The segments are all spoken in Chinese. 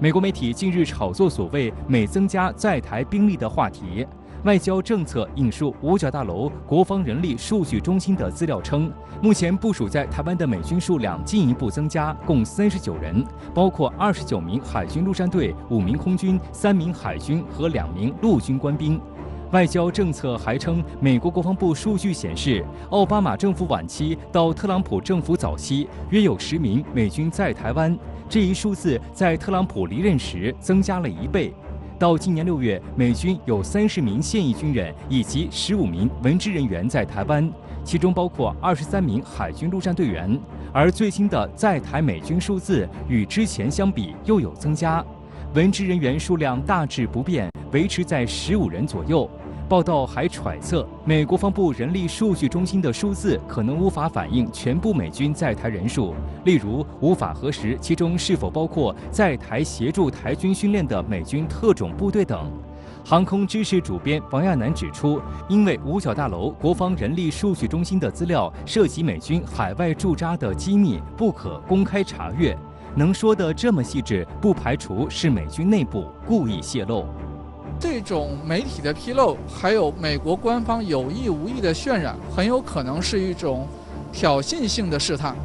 美国媒体近日炒作所谓美增加在台兵力的话题。外交政策引述五角大楼国防人力数据中心的资料称，目前部署在台湾的美军数量进一步增加，共39人，包括29名海军陆战队、5名空军、3名海军和2名陆军官兵。外交政策还称，美国国防部数据显示，奥巴马政府晚期到特朗普政府早期，约有10名美军在台湾，这一数字在特朗普离任时增加了1倍。到今年6月，美军有30名现役军人以及15名文职人员在台湾，其中包括23名海军陆战队员。而最新的在台美军数字与之前相比又有增加，文职人员数量大致不变，维持在15人左右。报道还揣测，美国防部人力数据中心的数字可能无法反映全部美军在台人数，例如无法核实其中是否包括在台协助台军训练的美军特种部队等。航空知识主编王亚楠指出，因为五角大楼国防人力数据中心的资料涉及美军海外驻扎的机密，不可公开查阅。能说得这么细致，不排除是美军内部故意泄露。这种媒体的披露，还有美国官方有意无意的渲染，很有可能是一种挑衅性的试探。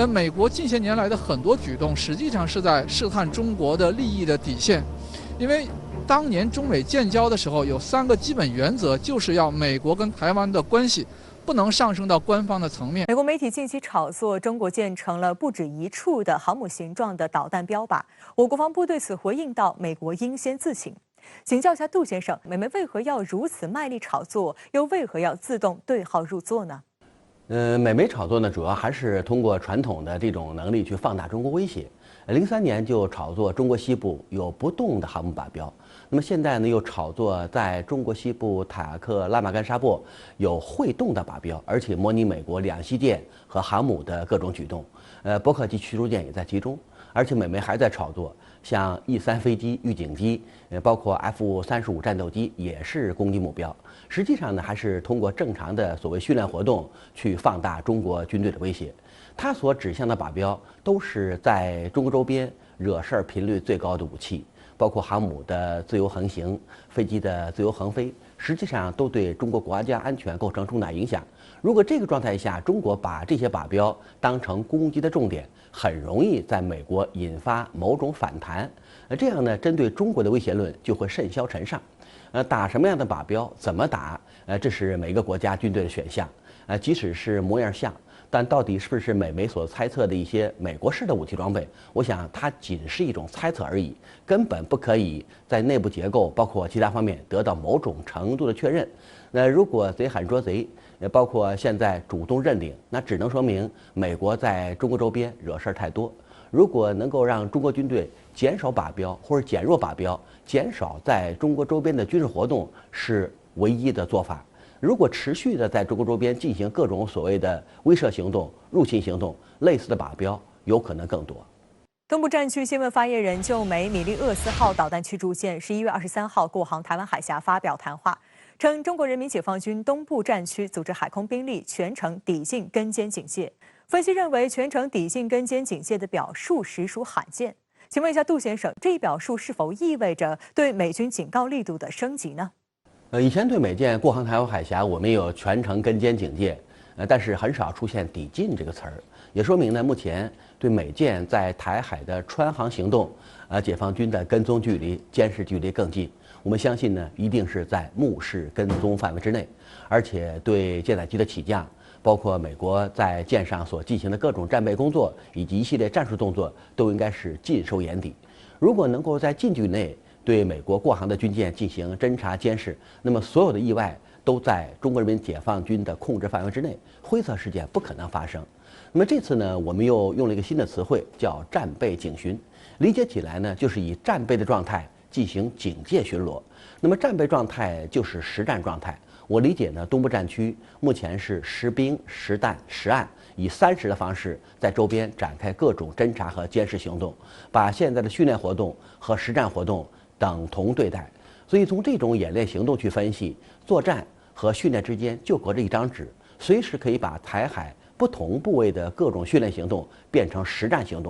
美国近些年来的很多举动，实际上是在试探中国的利益的底线。因为当年中美建交的时候，有3个基本原则，就是要美国跟台湾的关系不能上升到官方的层面。美国媒体近期炒作中国建成了不止一处的航母形状的导弹标靶，我国防部对此回应道：“美国应先自省。”请教一下杜先生，美媒为何要如此卖力炒作，又为何要自动对号入座呢？美媒炒作呢，主要还是通过传统的这种能力去放大中国威胁。03年就炒作中国西部有不动的航母靶标，那么现在呢又炒作在中国西部塔克拉玛干沙漠有会动的靶标，而且模拟美国两栖舰和航母的各种举动。伯克级驱逐舰也在其中，而且美媒还在炒作像 E3飞机、预警机，包括 F-35战斗机也是攻击目标。实际上呢，还是通过正常的所谓训练活动去放大中国军队的威胁。它所指向的靶标都是在中国周边惹事儿频率最高的武器，包括航母的自由横行、飞机的自由横飞，实际上都对中国国家安全构成重大影响。如果这个状态下，中国把这些靶标当成攻击的重点，很容易在美国引发某种反弹。这样呢，针对中国的威胁论就会甚嚣尘上。打什么样的靶标，怎么打，这是每个国家军队的选项。即使是模样像，但到底是不是美媒所猜测的一些美国式的武器装备，我想它仅是一种猜测而已，根本不可以在内部结构包括其他方面得到某种程度的确认。那如果贼喊捉贼，包括现在主动认领，那只能说明美国在中国周边惹事儿太多。如果能够让中国军队减少靶标或者减弱靶标，减少在中国周边的军事活动是唯一的做法。如果持续的在中国周边进行各种所谓的威慑行动、入侵行动，类似的靶标有可能更多。东部战区新闻发言人就美米利厄斯号导弹驱逐舰11月23号过航台湾海峡发表谈话，称中国人民解放军东部战区组织海空兵力全程抵近跟歼警戒。分析认为，全程抵近跟歼警戒的表述实属罕见。请问一下杜先生，这一表述是否意味着对美军警告力度的升级呢？以前对美舰过航台湾海峡，我们有全程跟歼警戒，但是很少出现抵近这个词儿，也说明呢，目前对美舰在台海的穿航行动，解放军的跟踪距离、监视距离更近。我们相信呢，一定是在目视跟踪范围之内，而且对舰载机的起降，包括美国在舰上所进行的各种战备工作以及一系列战术动作，都应该是尽收眼底。如果能够在近距离内对美国过航的军舰进行侦察监视，那么所有的意外都在中国人民解放军的控制范围之内，灰色事件不可能发生。那么这次呢，我们又用了一个新的词汇，叫战备警巡。理解起来呢，就是以战备的状态进行警戒巡逻。那么战备状态就是实战状态。我理解呢，东部战区目前是实兵、实弹、实弹，以30的方式在周边展开各种侦察和监视行动，把现在的训练活动和实战活动等同对待。所以从这种演练行动去分析，作战和训练之间就隔着一张纸，随时可以把台海不同部位的各种训练行动变成实战行动。